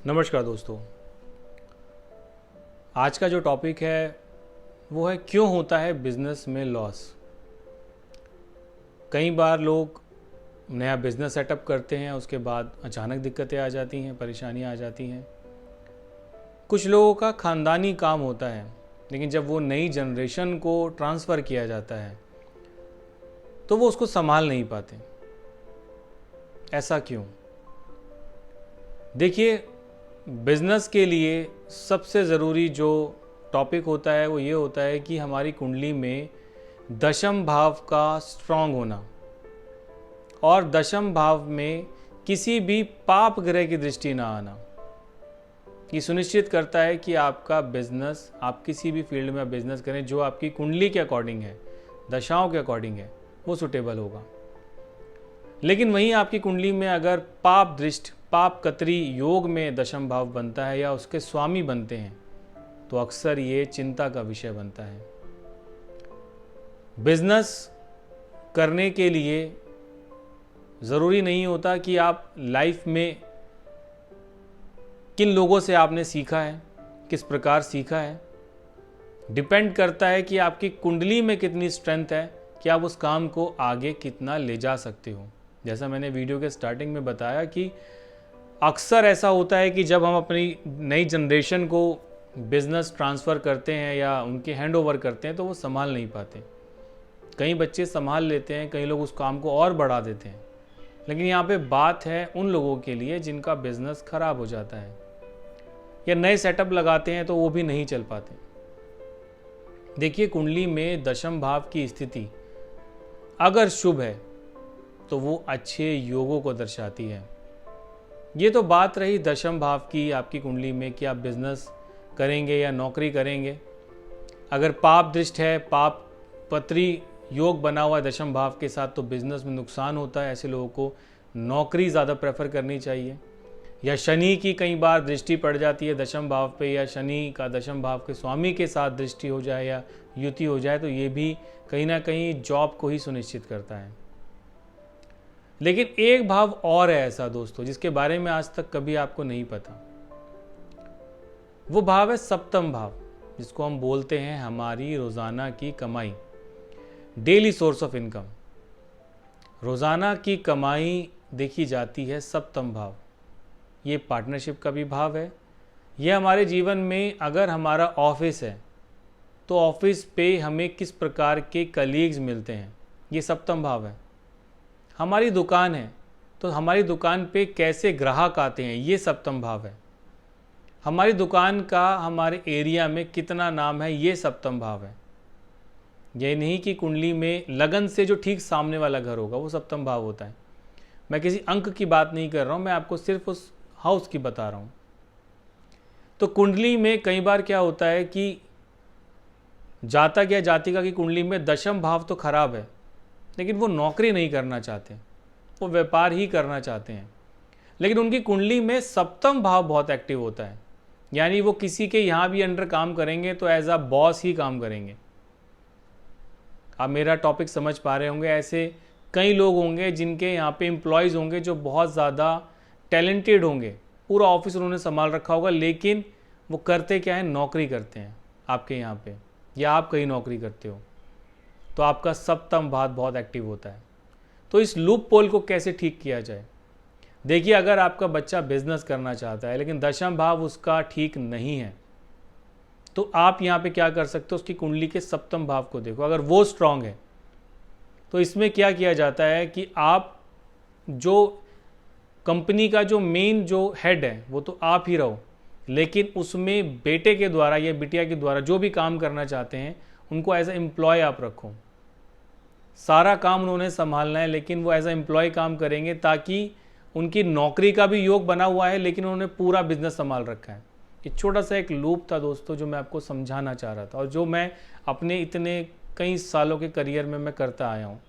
नमस्कार दोस्तों। आज का जो टॉपिक है वो है क्यों होता है बिजनेस में लॉस। कई बार लोग नया बिजनेस सेटअप करते हैं, उसके बाद अचानक दिक्कतें आ जाती हैं, परेशानियां आ जाती हैं। कुछ लोगों का ख़ानदानी काम होता है, लेकिन जब वो नई जनरेशन को ट्रांसफ़र किया जाता है तो वो उसको संभाल नहीं पाते। ऐसा क्यों? देखिए, बिजनेस के लिए सबसे ज़रूरी जो टॉपिक होता है वो ये होता है कि हमारी कुंडली में दशम भाव का स्ट्रांग होना, और दशम भाव में किसी भी पाप ग्रह की दृष्टि ना आना। ये सुनिश्चित करता है कि आपका बिजनेस, आप किसी भी फील्ड में बिजनेस करें जो आपकी कुंडली के अकॉर्डिंग है, दशाओं के अकॉर्डिंग है, वो सुटेबल होगा। लेकिन वहीं आपकी कुंडली में अगर पाप दृष्टि, पाप कतरी योग में दशम भाव बनता है या उसके स्वामी बनते हैं तो अक्सर ये चिंता का विषय बनता है। बिजनेस करने के लिए ज़रूरी नहीं होता कि आप लाइफ में किन लोगों से आपने सीखा है, किस प्रकार सीखा है। डिपेंड करता है कि आपकी कुंडली में कितनी स्ट्रेंथ है कि आप उस काम को आगे कितना ले जा सकते हो। जैसा मैंने वीडियो के स्टार्टिंग में बताया कि अक्सर ऐसा होता है कि जब हम अपनी नई जनरेशन को बिज़नेस ट्रांसफ़र करते हैं या उनके हैंड ओवर करते हैं तो वो संभाल नहीं पाते। कई बच्चे संभाल लेते हैं, कई लोग उस काम को और बढ़ा देते हैं। लेकिन यहाँ पे बात है उन लोगों के लिए जिनका बिज़नेस ख़राब हो जाता है या नए सेटअप लगाते हैं तो वो भी नहीं चल पाते। देखिए, कुंडली में दशम भाव की स्थिति अगर शुभ है तो वो अच्छे योगों को दर्शाती है। ये तो बात रही दशम भाव की आपकी कुंडली में कि आप बिजनेस करेंगे या नौकरी करेंगे। अगर पाप दृष्टि है, पाप पत्री योग बना हुआ है दशम भाव के साथ, तो बिजनेस में नुकसान होता है। ऐसे लोगों को नौकरी ज़्यादा प्रेफर करनी चाहिए। या शनि की कई बार दृष्टि पड़ जाती है दशम भाव पे, या शनि का दशम भाव के स्वामी के साथ दृष्टि हो जाए या युति हो जाए तो ये भी कहीं ना कहीं जॉब को ही सुनिश्चित करता है। लेकिन एक भाव और है ऐसा दोस्तों जिसके बारे में आज तक कभी आपको नहीं पता। वो भाव है सप्तम भाव, जिसको हम बोलते हैं हमारी रोजाना की कमाई, डेली सोर्स ऑफ इनकम। रोजाना की कमाई देखी जाती है सप्तम भाव। ये पार्टनरशिप का भी भाव है। ये हमारे जीवन में अगर हमारा ऑफिस है तो ऑफिस पे हमें किस प्रकार के कलीग्स मिलते हैं, ये सप्तम भाव है। हमारी दुकान है तो हमारी दुकान पे कैसे ग्राहक आते हैं, ये सप्तम भाव है। हमारी दुकान का हमारे एरिया में कितना नाम है, ये सप्तम भाव है। ये नहीं कि कुंडली में लगन से जो ठीक सामने वाला घर होगा वो सप्तम भाव होता है। मैं किसी अंक की बात नहीं कर रहा हूँ, मैं आपको सिर्फ उस हाउस की बता रहा हूँ। तो कुंडली में कई बार क्या होता है कि जातक या जातिका की कुंडली में दशम भाव तो खराब है, लेकिन वो नौकरी नहीं करना चाहते, वो व्यापार ही करना चाहते हैं। लेकिन उनकी कुंडली में सप्तम भाव बहुत एक्टिव होता है, यानी वो किसी के यहाँ भी अंडर काम करेंगे तो एज अ बॉस ही काम करेंगे। आप मेरा टॉपिक समझ पा रहे होंगे। ऐसे कई लोग होंगे जिनके यहाँ पे एम्प्लॉयज़ होंगे जो बहुत ज़्यादा टैलेंटेड होंगे, पूरा ऑफिस उन्होंने संभाल रखा होगा, लेकिन वो करते क्या है, नौकरी करते हैं आपके यहाँ पे, या आप कहीं नौकरी करते हो तो आपका सप्तम भाव बहुत एक्टिव होता है। तो इस लूप पोल को कैसे ठीक किया जाए? देखिए, अगर आपका बच्चा बिजनेस करना चाहता है लेकिन दशम भाव उसका ठीक नहीं है तो आप यहाँ पे क्या कर सकते हो, उसकी कुंडली के सप्तम भाव को देखो। अगर वो स्ट्रांग है तो इसमें क्या किया जाता है कि आप जो कंपनी का जो मेन जो हेड है वो तो आप ही रहो, लेकिन उसमें बेटे के द्वारा या बिटिया के द्वारा जो भी काम करना चाहते हैं उनको एज ए एम्प्लॉय आप रखो। सारा काम उन्होंने संभालना है, लेकिन वो एज ए एम्प्लॉय काम करेंगे ताकि उनकी नौकरी का भी योग बना हुआ है, लेकिन उन्होंने पूरा बिजनेस संभाल रखा है। ये छोटा सा एक लूप था दोस्तों जो मैं आपको समझाना चाह रहा था, और जो मैं अपने इतने कई सालों के करियर में मैं करता आया हूँ।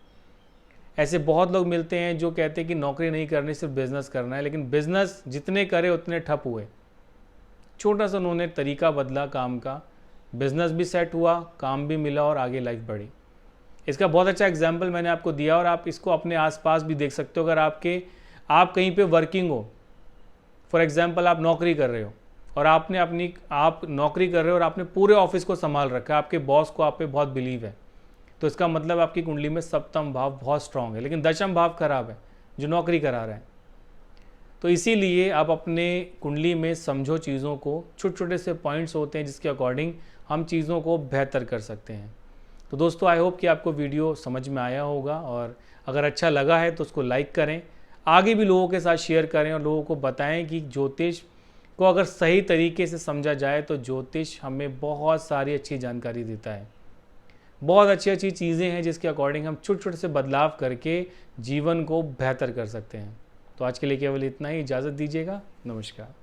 ऐसे बहुत लोग मिलते हैं जो कहते हैं कि नौकरी नहीं करनी, सिर्फ बिजनेस करना है, लेकिन बिजनेस जितने करे उतने ठप हुए। छोटा सा उन्होंने तरीका बदला काम का, बिजनेस भी सेट हुआ, काम भी मिला और आगे लाइफ बढ़ी। इसका बहुत अच्छा एग्जाम्पल मैंने आपको दिया और आप इसको अपने आसपास भी देख सकते हो। अगर आप कहीं पे वर्किंग हो फॉर एग्जाम्पल आप नौकरी कर रहे हो और आप नौकरी कर रहे हो और आपने पूरे ऑफिस को संभाल रखा है, आपके बॉस को आप पे बहुत बिलीव है, तो इसका मतलब आपकी कुंडली में सप्तम भाव बहुत स्ट्रांग है, लेकिन दशम भाव खराब है जो नौकरी करा रहा है। तो इसीलिए आप अपने कुंडली में समझो चीज़ों को, छोटे छोटे से पॉइंट्स होते हैं जिसके अकॉर्डिंग हम चीज़ों को बेहतर कर सकते हैं। तो दोस्तों, आई होप कि आपको वीडियो समझ में आया होगा, और अगर अच्छा लगा है तो उसको लाइक करें, आगे भी लोगों के साथ शेयर करें और लोगों को बताएं कि ज्योतिष को अगर सही तरीके से समझा जाए तो ज्योतिष हमें बहुत सारी अच्छी जानकारी देता है। बहुत अच्छी अच्छी चीज़ें हैं जिसके अकॉर्डिंग हम छोटे छोटे से बदलाव करके जीवन को बेहतर कर सकते हैं। तो आज के लिए केवल इतना ही, इजाज़त दीजिएगा। नमस्कार।